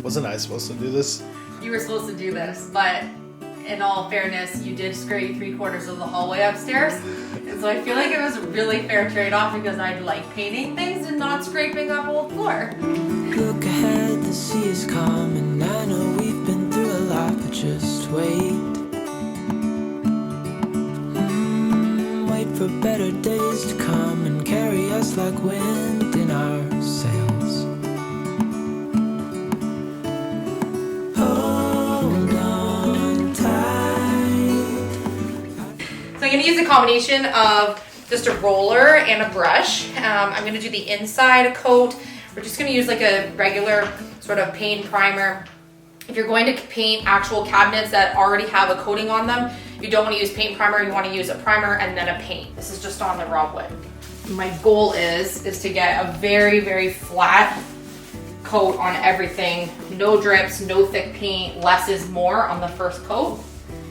Wasn't I supposed to do this? You were supposed to do this, but in all fairness, you did scrape 3/4 of the hallway upstairs. And so I feel like it was a really fair trade-off because I like painting things and not scraping up old floor. Look ahead, the sea is calm, and I know we've been through a lot, but just wait. Wait for better days to come and carry us like wind in our sails. Hold on tight. So I'm going to use a combination of just a roller and a brush. I'm going to do the inside coat. We're just going to use like a regular sort of paint primer. If you're going to paint actual cabinets that already have a coating on them, you don't want to use paint primer, you want to use a primer and then a paint. This is just on the raw wood. My goal is to get a very, very flat coat on everything. No drips, no thick paint, less is more on the first coat.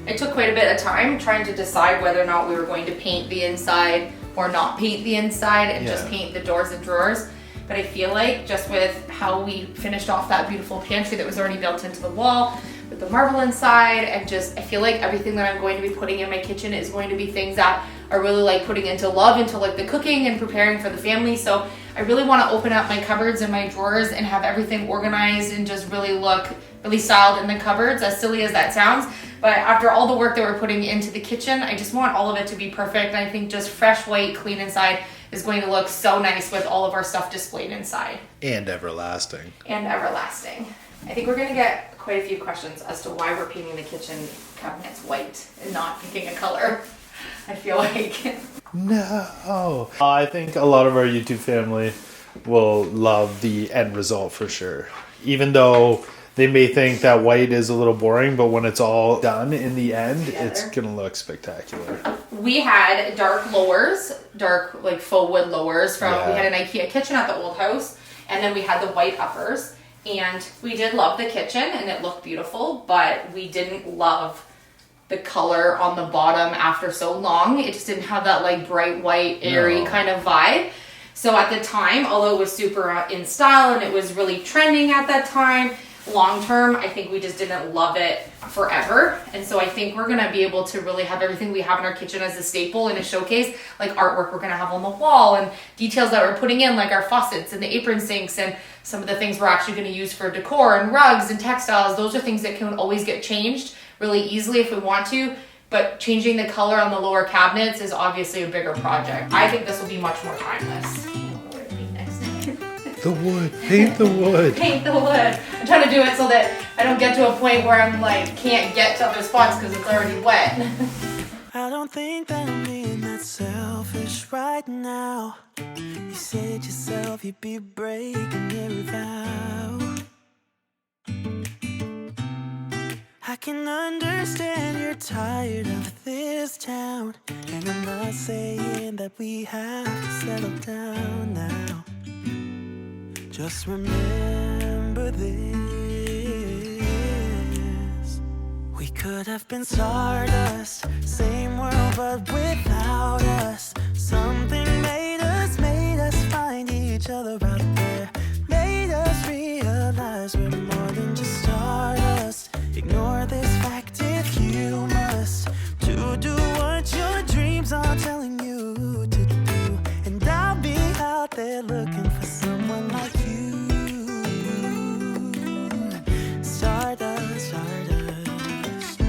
It took quite a bit of time trying to decide whether or not we were going to paint the inside or not paint the inside and just paint the doors and drawers. But I feel like just with how we finished off that beautiful pantry that was already built into the wall with the marble inside, and just I feel like everything that I'm going to be putting in my kitchen is going to be things that are really like putting into love into like the cooking and preparing for the family. So I really want to open up my cupboards and my drawers and have everything organized and just really look really styled in the cupboards, as silly as that sounds. But after all the work that we're putting into the kitchen, I just want all of it to be perfect. And I think just fresh, white, clean inside is going to look so nice with all of our stuff displayed inside. And everlasting. And everlasting. I think we're going to get quite a few questions as to why we're painting the kitchen cabinets white and not picking a color. I feel like. No. I think a lot of our YouTube family will love the end result for sure. Even though they may think that white is a little boring, but when it's all done in the end, it's gonna look spectacular. We had dark lowers, dark like faux wood lowers from, we had an IKEA kitchen at the old house, and then we had the white uppers. And we did love the kitchen and it looked beautiful, but we didn't love the color on the bottom after so long. It just didn't have that like bright white, airy kind of vibe. So at the time, although it was super in style and it was really trending at that time, long term, I think we just didn't love it forever. And so I think we're gonna be able to really have everything we have in our kitchen as a staple in a showcase, like artwork we're gonna have on the wall and details that we're putting in, like our faucets and the apron sinks and some of the things we're actually gonna use for decor and rugs and textiles. Those are things that can always get changed really easily if we want to, but changing the color on the lower cabinets is obviously a bigger project. I think this will be much more timeless. The wood, paint the wood. Paint the wood. I'm trying to do it so that I don't get to a point where I'm like, can't get to other spots because it's already wet. I don't think that I'm being that selfish right now. You said yourself you'd be breaking every vow. I can understand you're tired of this town, and I'm not saying that we have to settle down now. Just remember this. We could have been stardust, same world but without us. Something made us find each other out there. Made us realize we're more than just stardust. Ignore this fact if you must, to do what your dreams are telling you to do. And I'll be out there looking for someone like you. Stardust, stardust.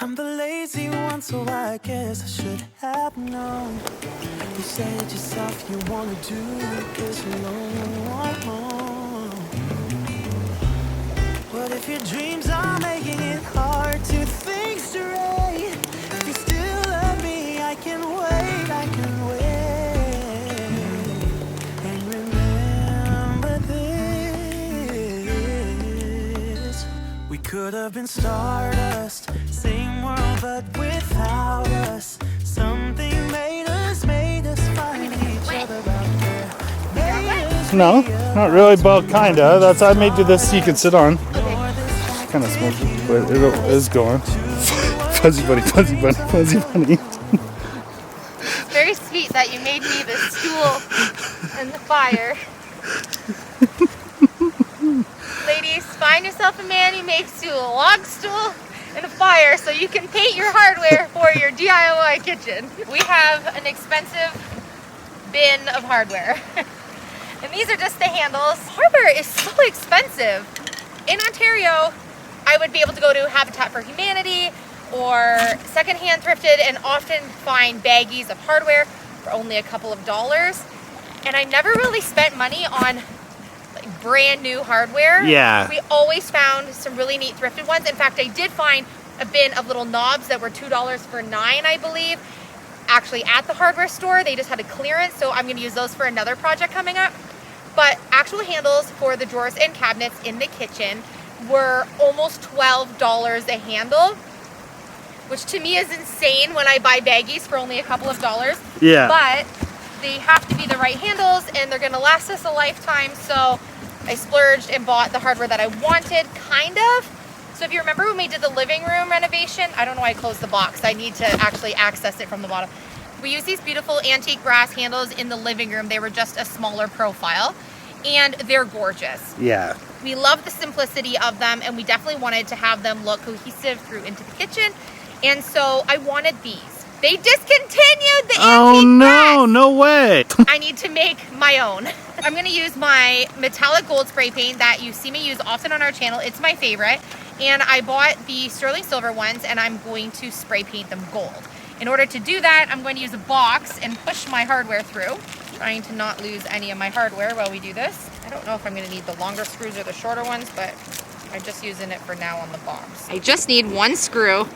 I'm the lazy one, so I guess I should have known. You said yourself you wanna do this alone. What if your dreams are making it hard to think straight? If you still love me, I can wait, I can wait. And remember this. We could have been stardust, same world but without us. Something made us find each other out there. No, not really, but kinda. That's I made you this so you can sit on. It's kind of smoky, but it is going. Fuzzy bunny, fuzzy bunny, fuzzy bunny. Very sweet that you made me the stool and the fire. Ladies, find yourself a man who makes you a log stool and a fire so you can paint your hardware for your DIY kitchen. We have an expensive bin of hardware. And these are just the handles. Hardware is so expensive. In Ontario, I would be able to go to Habitat for Humanity or secondhand thrifted and often find baggies of hardware for only a couple of dollars. And I never really spent money on like brand new hardware. Yeah. We always found some really neat thrifted ones. In fact, I did find a bin of little knobs that were $2 for 9, I believe. Actually at the hardware store, they just had a clearance, so I'm gonna use those for another project coming up. But actual handles for the drawers and cabinets in the kitchen were almost $12 a handle, which to me is insane when I buy baggies for only a couple of dollars. Yeah. But they have to be the right handles and they're gonna last us a lifetime, so I splurged and bought the hardware that I wanted, kind of. So if you remember when we did the living room renovation, I don't know why I closed the box. I need to actually access it from the bottom. We used these beautiful antique brass handles in the living room. They were just a smaller profile and they're gorgeous. Yeah. We love the simplicity of them and we definitely wanted to have them look cohesive through into the kitchen. And so I wanted these. They discontinued the antique brass. No way. I need to make my own. I'm gonna use my metallic gold spray paint that you see me use often on our channel. It's my favorite. And I bought the sterling silver ones and I'm going to spray paint them gold. In order to do that, I'm going to use a box and push my hardware through, trying to not lose any of my hardware while we do this. I don't know if I'm gonna need the longer screws or the shorter ones, but I'm just using it for now on the box. I just need one screw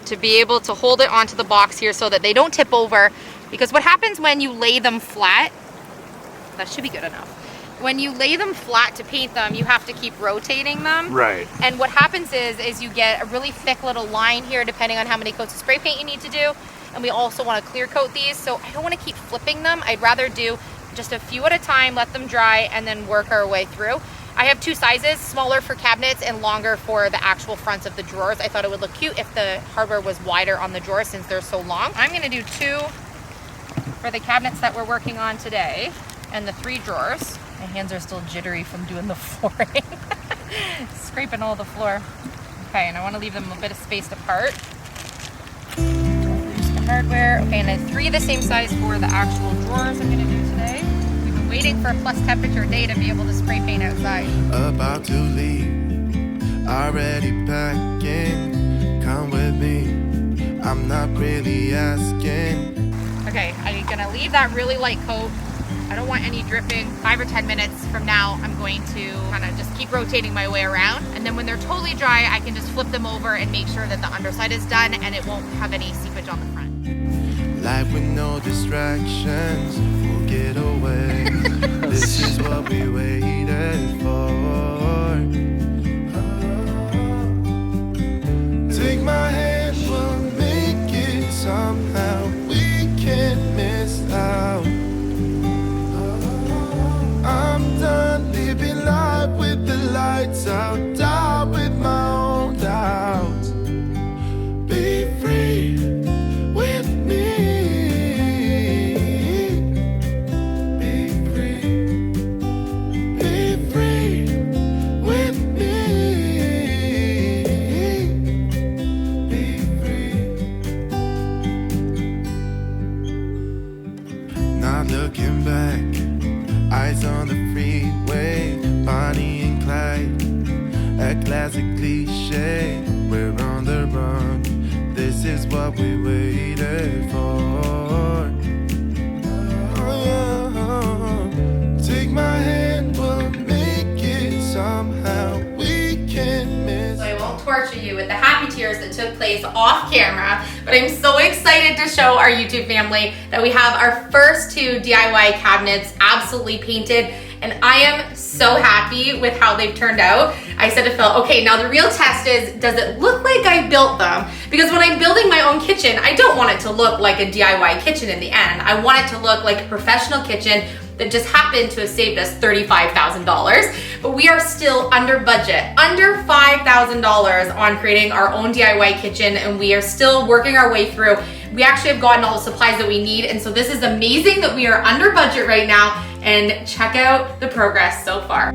to be able to hold it onto the box here so that they don't tip over, because what happens when you lay them flat, that should be good enough. When you lay them flat to paint them, you have to keep rotating them. Right. And what happens is you get a really thick little line here depending on how many coats of spray paint you need to do. And we also want to clear coat these, so I don't want to keep flipping them. I'd rather do just a few at a time, let them dry, and then work our way through. I have two sizes, smaller for cabinets and longer for the actual fronts of the drawers. I thought it would look cute if the hardware was wider on the drawers since they're so long. I'm going to do 2 for the cabinets that we're working on today and the 3 drawers. My hands are still jittery from doing the flooring. Scraping all the floor. Okay, and I want to leave them a bit of spaced apart. Here's the hardware. Okay, and then 3 the same size for the actual drawers I'm going to do today. We've been waiting for a plus temperature day to be able to spray paint outside. About to leave, already packing. Come with me, I'm not really asking. Okay, I'm going to leave that really light coat. I don't want any dripping. 5 or 10 minutes from now, I'm going to kind of just keep rotating my way around. And then when they're totally dry, I can just flip them over and make sure that the underside is done and it won't have any seepage on the front. Life with no distractions, we'll get away. This is what we waited for. Take my hand, we'll make it somehow. We can't miss out. I'm done living life with the lights out, die with my own doubts. Be free with me. Be free. Be free with me. Be free. Not looking back. Eyes on the freeway, Bonnie and Clyde. A classic cliche, we're on the run. This is what we waited for. Oh, yeah. Take my hand, we'll make it somehow. We can't miss. So I won't torture you with the happy tears that took place off camera, but I'm so excited to show our YouTube family that we have our first 2 DIY cabinets absolutely painted, and I am so happy with how they've turned out. I said to Phil, okay, now the real test is, does it look like I built them? Because when I'm building my own kitchen, I don't want it to look like a DIY kitchen in the end. I want it to look like a professional kitchen that just happened to have saved us $35,000, but we are still under budget, under $5,000 on creating our own DIY kitchen, and we are still working our way through. We actually have gotten all the supplies that we need, and so this is amazing that we are under budget right now, and check out the progress so far.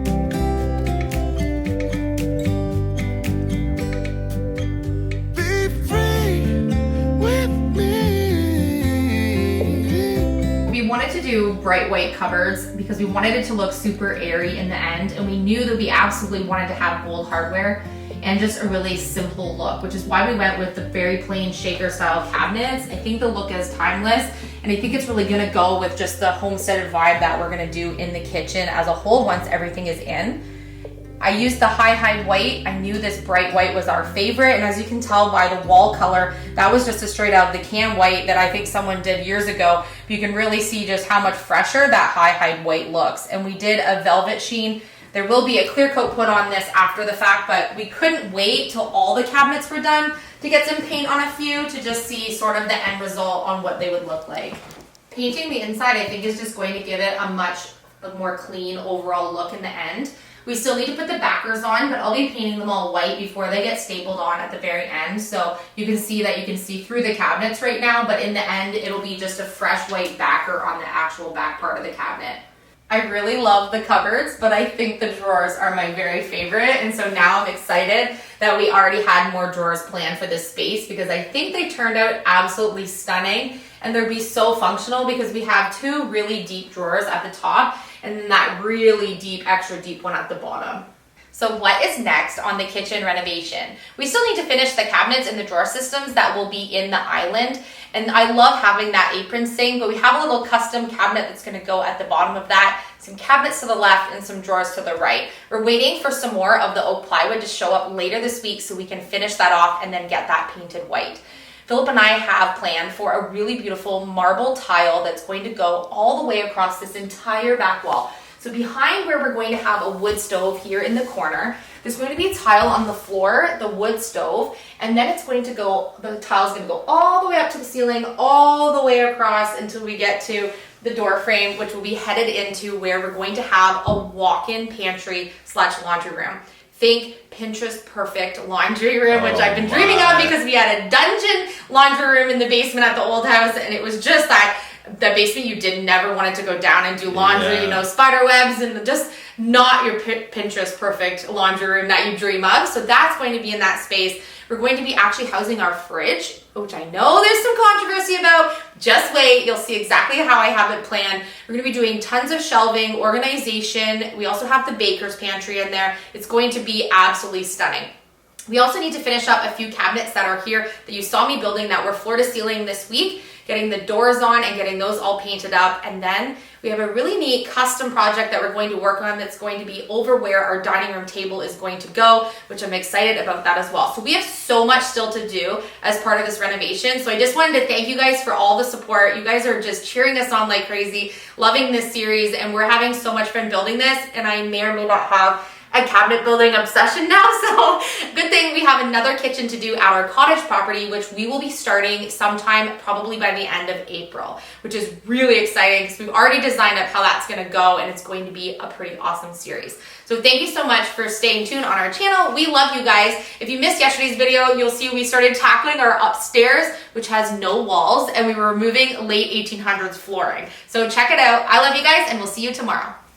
We wanted to do bright white cupboards because we wanted it to look super airy in the end, and we knew that we absolutely wanted to have gold hardware and just a really simple look, which is why we went with the very plain shaker style cabinets. I think the look is timeless, and I think it's really gonna go with just the homesteaded vibe that we're gonna do in the kitchen as a whole once everything is in. I used the high white. I knew this bright white was our favorite, and as you can tell by the wall color, that was just a straight out of the can white that I think someone did years ago. You can really see just how much fresher that high white looks. And we did a velvet sheen. There will be a clear coat put on this after the fact, but we couldn't wait till all the cabinets were done to get some paint on a few to just see sort of the end result on what they would look like. Painting the inside, I think, is just going to give it a much more clean overall look in the end. We still need to put the backers on, but I'll be painting them all white before they get stapled on at the very end. So you can see that you can see through the cabinets right now, but in the end, it'll be just a fresh white backer on the actual back part of the cabinet. I really love the cupboards, but I think the drawers are my very favorite. And so now I'm excited that we already had more drawers planned for this space because I think they turned out absolutely stunning, and they'll be so functional because we have two really deep drawers at the top and then that really deep, extra deep one at the bottom. So what is next on the kitchen renovation? We still need to finish the cabinets and the drawer systems that will be in the island. And I love having that apron sink, but we have a little custom cabinet that's gonna go at the bottom of that, some cabinets to the left and some drawers to the right. We're waiting for some more of the oak plywood to show up later this week so we can finish that off and then get that painted white. Philip and I have planned for a really beautiful marble tile that's going to go all the way across this entire back wall. So behind where we're going to have a wood stove here in the corner, there's going to be a tile on the floor, the wood stove, and then it's going to go, the tile's going to go all the way up to the ceiling, all the way across until we get to the door frame, which will be headed into where we're going to have a walk-in pantry / laundry room. Think Pinterest perfect laundry room, which I've been dreaming of because we had a dungeon laundry room in the basement at the old house, and it was just that basement you did never want it to go down and do laundry, you know, spider webs, and just not your Pinterest perfect laundry room that you dream of. So that's going to be in that space. We're going to be actually housing our fridge, which I know there's some controversy about. Just wait, you'll see exactly how I have it planned. We're gonna be doing tons of shelving, organization. We also have the baker's pantry in there. It's going to be absolutely stunning. We also need to finish up a few cabinets that are here that you saw me building that were floor to ceiling this week, getting the doors on and getting those all painted up. And then we have a really neat custom project that we're going to work on that's going to be over where our dining room table is going to go, which I'm excited about that as well. So we have so much still to do as part of this renovation. So I just wanted to thank you guys for all the support. You guys are just cheering us on like crazy, loving this series, and we're having so much fun building this. And I may or may not have a cabinet building obsession now, so good thing we have another kitchen to do at our cottage property, which we will be starting sometime probably by the end of April, which is really exciting because we've already designed up how that's going to go, and it's going to be a pretty awesome series. So thank you so much for staying tuned on our channel. We love you guys. If you missed yesterday's video, you'll see we started tackling our upstairs, which has no walls, and we were removing late 1800s flooring. So check it out. I love you guys, and we'll see you tomorrow.